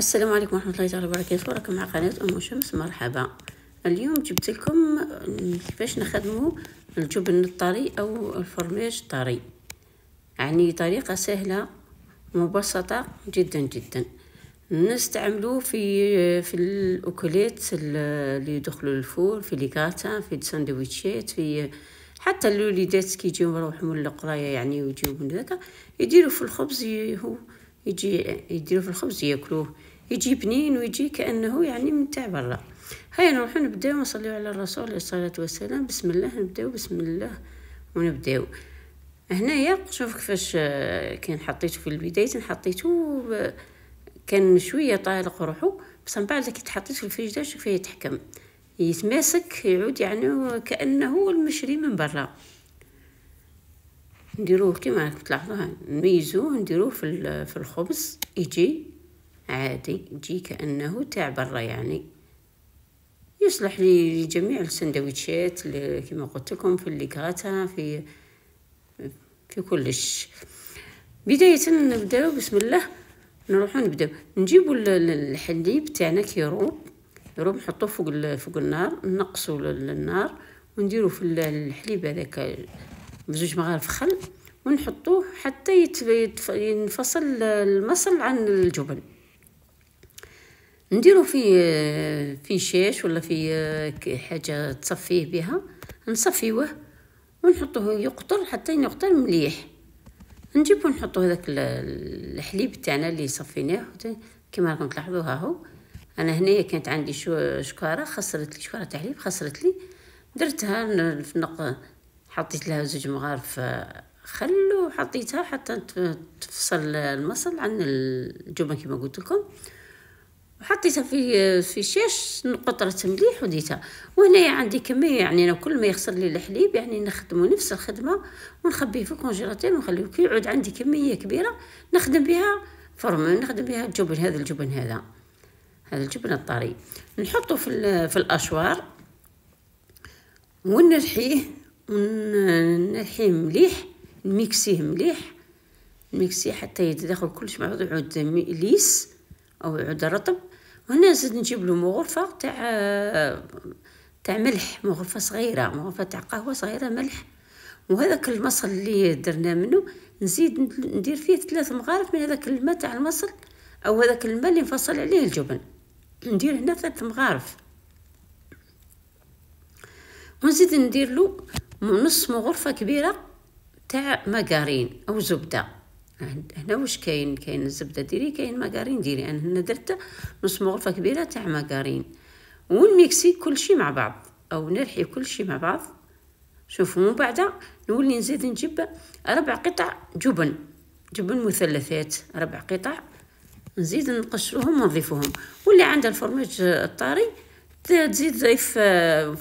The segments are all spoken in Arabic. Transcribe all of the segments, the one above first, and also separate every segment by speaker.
Speaker 1: السلام عليكم ورحمة الله تعالى وبركاته. راكم مع قناة أم شمس. مرحبا. اليوم جبت لكم كيفاش نخدموا الجبن الطري أو الفرماج الطري، يعني طريقة سهلة مبسطة جدا جدا. نستعملوه في الأكلات اللي يدخلوا الفول، في ليكاتا، في الساندويتشات، في حتى الوليدات كي يجيو يروحوا من القرايه يعني ويجيو من ذاك يديروا في الخبز، هو يجي يديروا في الخبز ياكلوه، يجي بنين ويجي كأنه يعني من تاع برا. هيا نروحوا نبداو نصليو على الرسول عليه الصلاة والسلام. بسم الله نبداو، بسم الله ونبداو. هنايا شوف كيفاش كان حطيته في البداية، حطيته كان شويه طالق روحو، بس من بعد كي تحطيته في الفريجدار شوف يتحكم يتماسك، يعود يعني كأنه المشري من برا. نديروه كما راكم تلاحظوا، نميزوه نديروه في الخبز، يجي عادي، يجي كأنه تاع برا، يعني يصلح لجميع السندويتشات كما قلت لكم، في الليكاتا، في كلش. بداية نبداو بسم الله، نروحوا نبداو نجيبوا الحليب تاعنا كيروب نحطوه فوق النار، نقصوا النار ونديروا في الحليب هذاك بزوج مغارف خل، ونحطوه حتى ينفصل المصل عن الجبن. نديروا في شاش ولا في حاجه تصفيه بها، نصفيوه ونحطوه يقطر حتى يقطر مليح. نجيبو نحطو هذاك الحليب تاعنا اللي صفيناه كما راكم تلاحظوا. ها هو انا هنايا كانت عندي شكاره، خسرت لي شكاره تاع حليب، خسرت لي، درتها في حطيت لها زوج مغارف خل وحطيتها حتى تفصل المصل عن الجبن كما قلت لكم، وحطيتها في شاش قطرت مليح وديتها. وهنايا عندي كميه، يعني انا كل ما يخسر لي الحليب يعني نخدموا نفس الخدمه ونخبيه في الكونجيلاتور ونخليه كي يعود عندي كميه كبيره نخدم بها نخدم بها الجبن. هذا الجبن هذا الجبن الطري نحطه في الاشوار ونرحيه مليح، نميكسيه مليح، نميكسيه حتى يتداخل كلش مع بعض، يعود ليس او يعود رطب. وهنا زيد نجيب له مغرفه تاع ملح، مغرفه صغيره، مغرفه تاع قهوه صغيره ملح. وهذاك المصل اللي درنا منه نزيد ندير فيه 3 مغارف من هذاك الماء تاع المصل، او هذاك الماء اللي نفصل عليه الجبن، ندير هنا 3 مغارف. ونزيد ندير له نص مغرفه كبيره تاع ماغارين او زبده. هنا واش كاين الزبده ديري، كاين ماغارين ديري. انا هنا درت نص مغرفه كبيره تاع ماغارين، ونميكسي كل شيء مع بعض او نرحي كل شيء مع بعض. شوفوا من بعد نولي نزيد نجيب 4 قطع جبن مثلثات، 4 قطع نزيد نقشروهم ونضيفوهم. واللي عنده الفرماج الطاري تزيد ضيف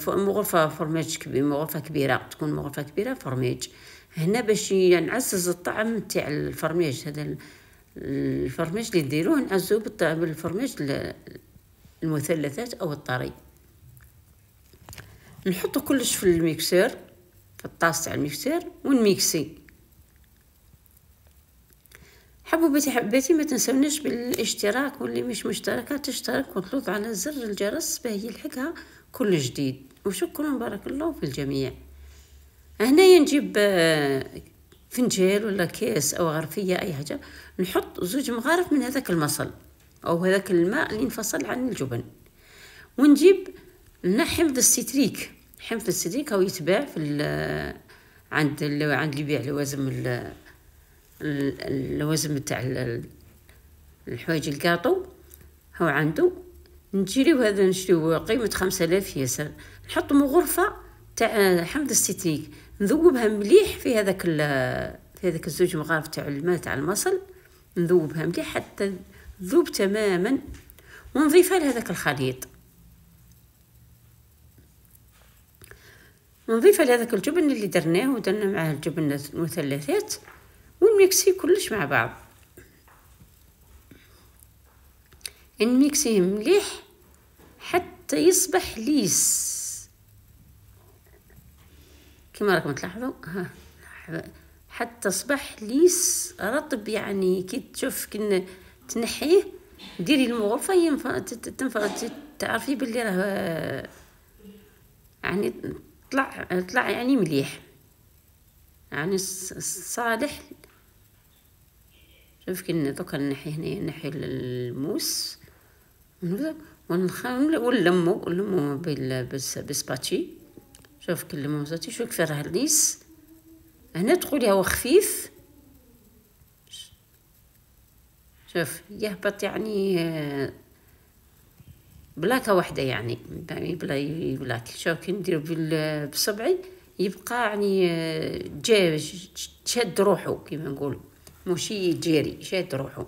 Speaker 1: مغرفه فرماج كبير، مغرفه كبيره، تكون مغرفه كبيره فرماج هنا باش نعزز الطعم تاع الفرماج. هذا الفرماج اللي ديروه نعزوه بالفرماج المثلثات او الطري. نحطو كلش في الميكسور، في الطاس تاع الميكسور ونميكسي. حبوباتي ما تنسوناش بالاشتراك، واللي مش مشتركه تشترك وتضغط على زر الجرس باه يلحقها كل جديد. وشكرا بارك الله في الجميع. هنايا نجيب فنجال ولا كاس او غرفيه اي حاجه، نحط 2 مغارف من هذاك المصل او هذاك الماء اللي انفصل عن الجبن. ونجيب لنا حمض السيتريك. حمض السيتريك هو يتباع في عند اللي يبيع اللوازم تاع الحوايج الكاطو، هو عنده. نشريو هذا، نشريو قيمه 5000 ياسر. نحط مغرفه تاع حمض السيتريك، نذوبها مليح في هذاك 2 مغارف تاع الماء تاع المصل، نذوبها مليح حتى تذوب تماما، ونضيفها لهذاك الخليط، ونضيفها لهذاك الجبن اللي درناه، ودرنا معاه الجبن المثلثات، ونميكسي كلش مع بعض. نميكسيه مليح حتى يصبح ليس كما راكم تلاحظوا. حتى صبح ليس رطب، يعني كي تشوف كي تنحيه ديري المغرفه تعرفي باللي راه يعني طلع يعني مليح، يعني صالح. شوف كي دوكا نحي هنايا، نحي الموس ونلمو بالسباتشي. شوف كي نلمو زاتي شوف كيف راه ليس. هنا تقولي هو خفيف، شوف يهبط يعني بلاكه واحده، يعني بلاك. شوف كي ندير بصبعي يبقى يعني جا شاد روحو كيما نقولوا، ماشي جيري، شاد روحو.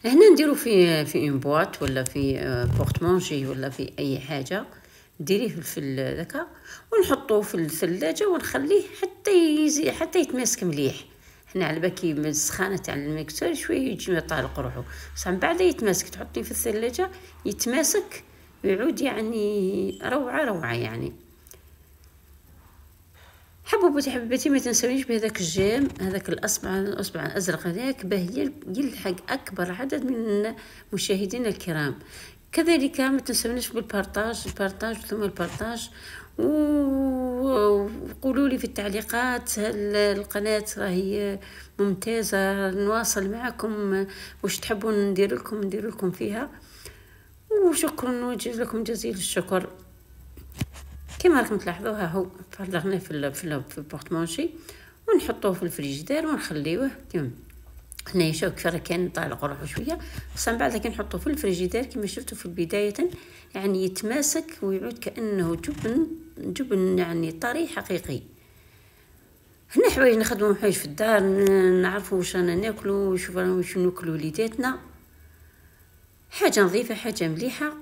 Speaker 1: هنا نديرو في اون بواط ولا في بورتمونجي ولا في اي حاجه، ديريه في ذاك ونحطوه في الثلاجه ونخليه حتى يتماسك مليح. هنا على بالكي من السخانه تاع الميكسور شويه يجي طالق روحو، بصح من بعد يتماسك تحطيه في الثلاجه يتماسك ويعود يعني روعه يعني. حبيبتي ما تنسونيش بهذاك الجيم، هذاك الاصبع الازرق هذاك، باه يلحق اكبر عدد من مشاهدينا الكرام. كذلك ما تنسونيش بالبارطاج ثم البارطاج، وقولوا لي في التعليقات هل القناه راهي ممتازه، نواصل معكم واش تحبون ندير لكم فيها. وشكرا وجزاكم لكم جزيل الشكر. كما راكم تلاحظوا ها هو فرغناه في البورتمونشي ونحطوه في الفريجيدير ونخليوه كما هنا. شوف كيف راه كان طالق روحو شويه، بصح من بعد كي نحطوه في الفريجيدير كما شفتوا في البدايه يعني يتماسك ويعود كانه جبن يعني طري حقيقي. هنا حوايج نخدموا حوايج في الدار، نعرفوا واش رانا ناكلوا، واش ناكلوا وليداتنا، حاجه نظيفه حاجه مليحه،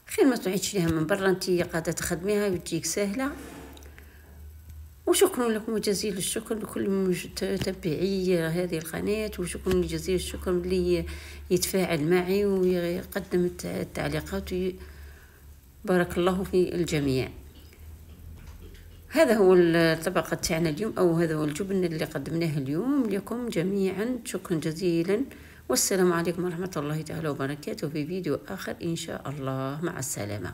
Speaker 1: خير ما تعيدش ليها من برا، انت قاعده تخدميها وتجيك سهله. وشكرا لكم جزيل الشكر لكل متابعي هذه القناه، وشكرا جزيل الشكر اللي يتفاعل معي ويقدم التعليقات، بارك الله في الجميع. هذا هو الطبق تاعنا اليوم، او هذا هو الجبن اللي قدمناه اليوم لكم جميعا. شكرا جزيلا، والسلام عليكم ورحمه الله تعالى وبركاته، في فيديو اخر ان شاء الله. مع السلامه.